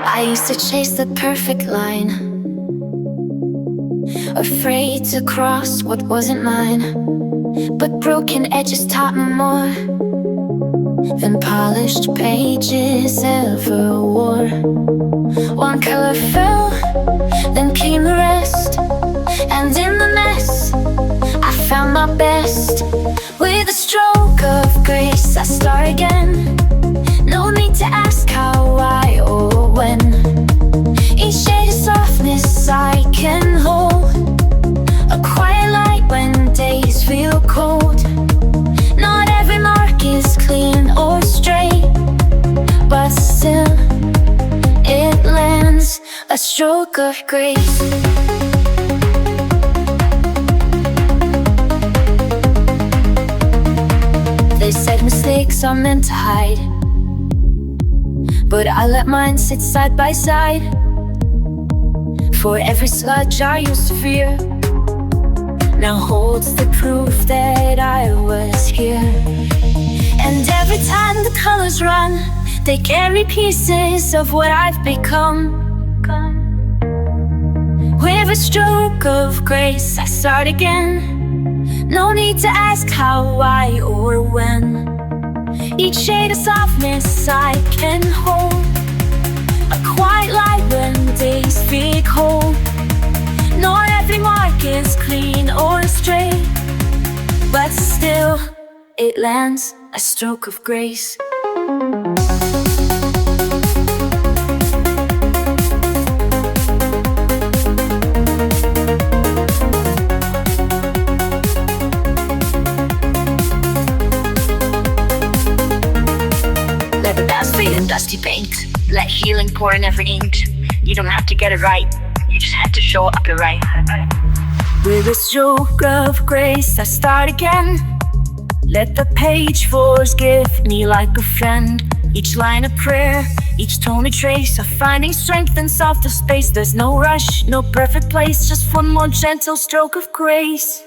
I used to chase the perfect line, afraid to cross what wasn't mine. But broken edges taught me more than polished pages ever wore. One color fell, then came the rest, and in the mess I found my best. With a stroke of grace I start again. No need to ask how, why, or when. Each shade of softness I can hold, a quiet light when days feel cold. Not every mark is clean or straight, but still it lands, a stroke of grace. They said mistakes are meant to hide, but I let mine sit side by side. For every sludge I used to fear now holds the proof that I was here. And every time the colors run, they carry pieces of what I've become. With a stroke of grace I start again. No need to ask how, why, or when. Each shade of softness I can hold, a quiet light when days feel cold. Not every mark is clean or straight, but still it lands, a stroke of grace. Let the past fade in dusty paint, let healing pour in every ink. You don't have to get it right, you just have to show up the right. With a stroke of grace I start again. Let the page forgive me like a friend. Each line a prayer, each tone a trace of finding strength in softer space. There's no rush, no perfect place, just one more gentle stroke of grace.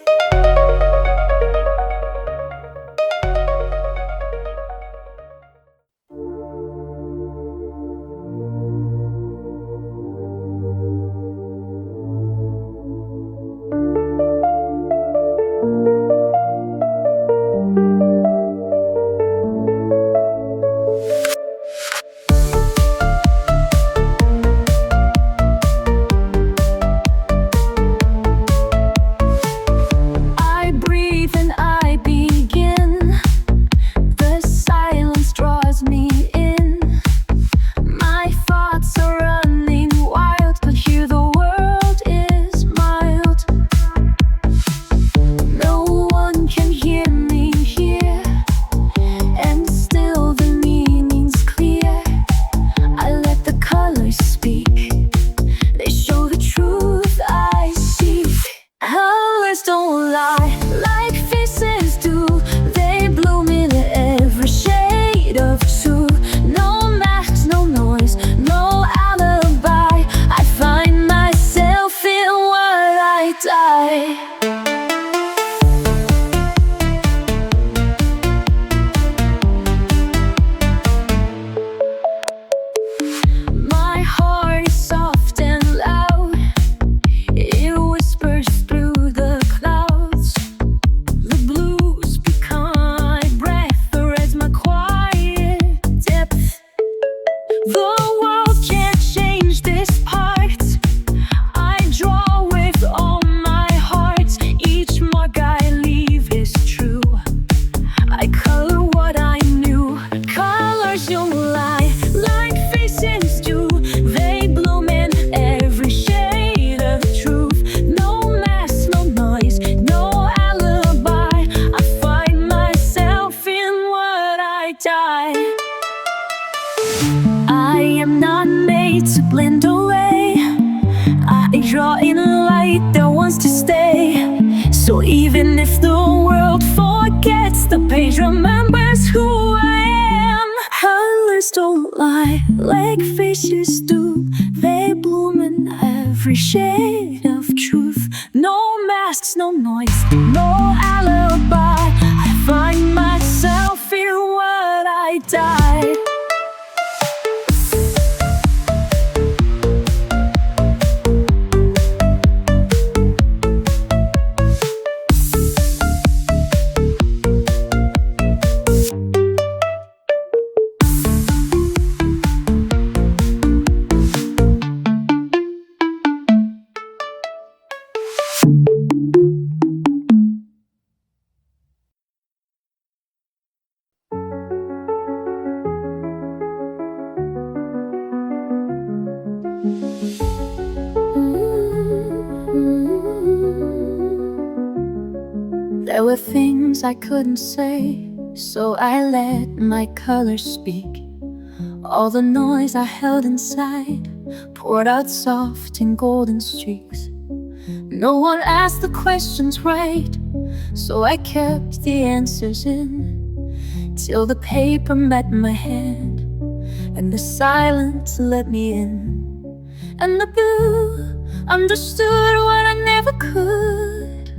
So even if the world forgets, the page remembers who I am. Colors don't lie like fishes do. They bloom in every shade of truth. No masks, no noise, no alibi. I find myself in what I died. There were things I couldn't say, so I let my colors speak. All the noise I held inside poured out soft in golden streaks. No one asked the questions right, so I kept the answers in, till the paper met my hand and the silence let me in. And the blue understood what I never could.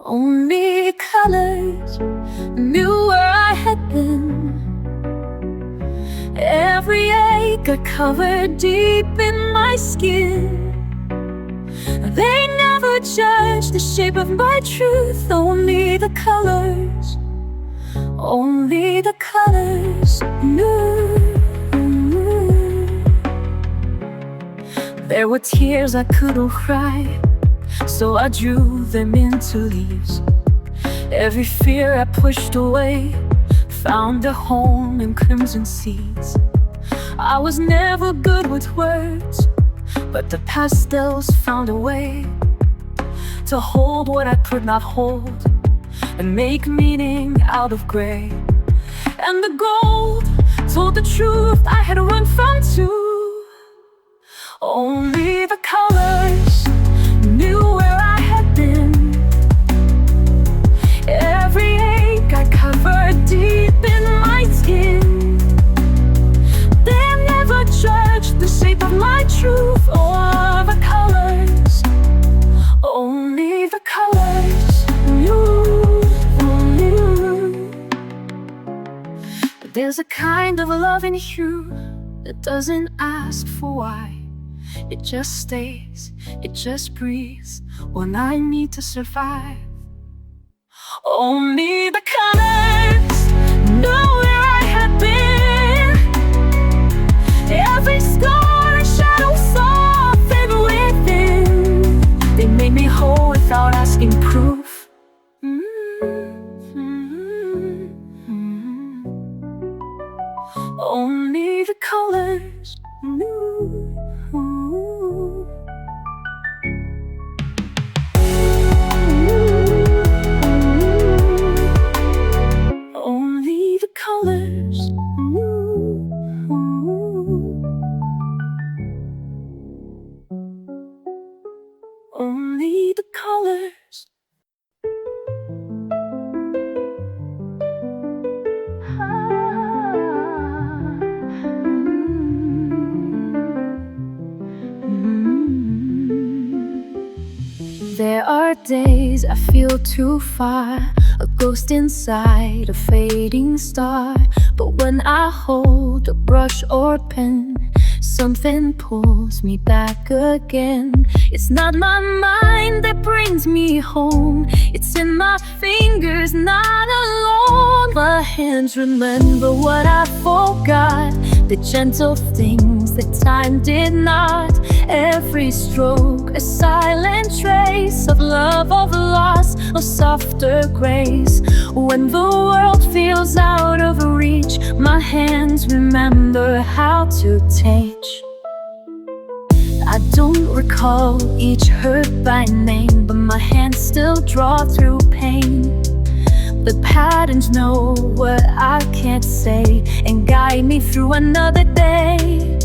Only colors knew where I had been. Every ache I covered deep in my skin. They never judged the shape of my truth. Only the colors knew. There were tears I couldn't cry, so I drew them into leaves. Every fear I pushed away found a home in crimson seeds. I was never good with words, but the pastels found a way to hold what I could not hold and make meaning out of gray. And the gold told the truth I had run from too. Only the colors knew where I had been. Every ache I covered deep in my skin. They never judged the shape of my truth or the colors. Only the colors knew. But there's a kind of love in you that doesn't ask for why. It just stays, it just breathes when I need to survive. Only the colors know where I had been. Every scar and shadow softened within. They made me whole without asking proof. Only the colors knew. Only the colors knew. Only the colors. There are days I feel too far, a ghost inside a fading star. But when I hold a brush or pen, something pulls me back again. It's not my mind that brings me home, it's in my fingers, not alone. My hands remember what I forgot, the gentle things that time did not. Every stroke, a silent trace of love, of loss, of softer grace. When the world feels out of reach, my hands remember how to teach. I don't recall each hurt by name, but my hands still draw through pain. The patterns know what I can't say and guide me through another day.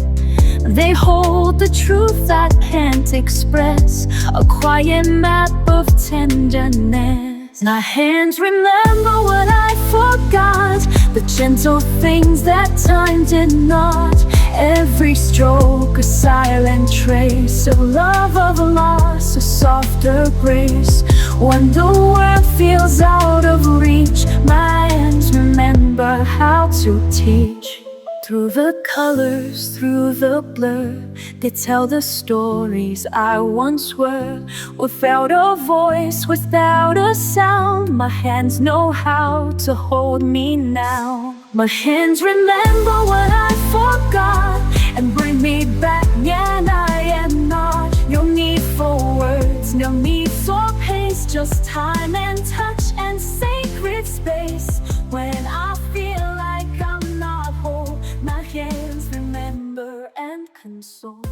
They hold the truth I can't express, a quiet map of tenderness. My hands remember what I forgot, the gentle things that time did not. Every stroke, a silent trace of love, of loss, a softer grace. When the world feels out of reach, my hands remember how to teach. Through the colors, through the blur, they tell the stories I once were. Without a voice, without a sound, my hands know how to hold me now. My hands remember what I forgot and bring me back, and I am not. No need for words, no need for pace, just time and touch and sacred space. When I feel like I'm not whole, my hands remember and console.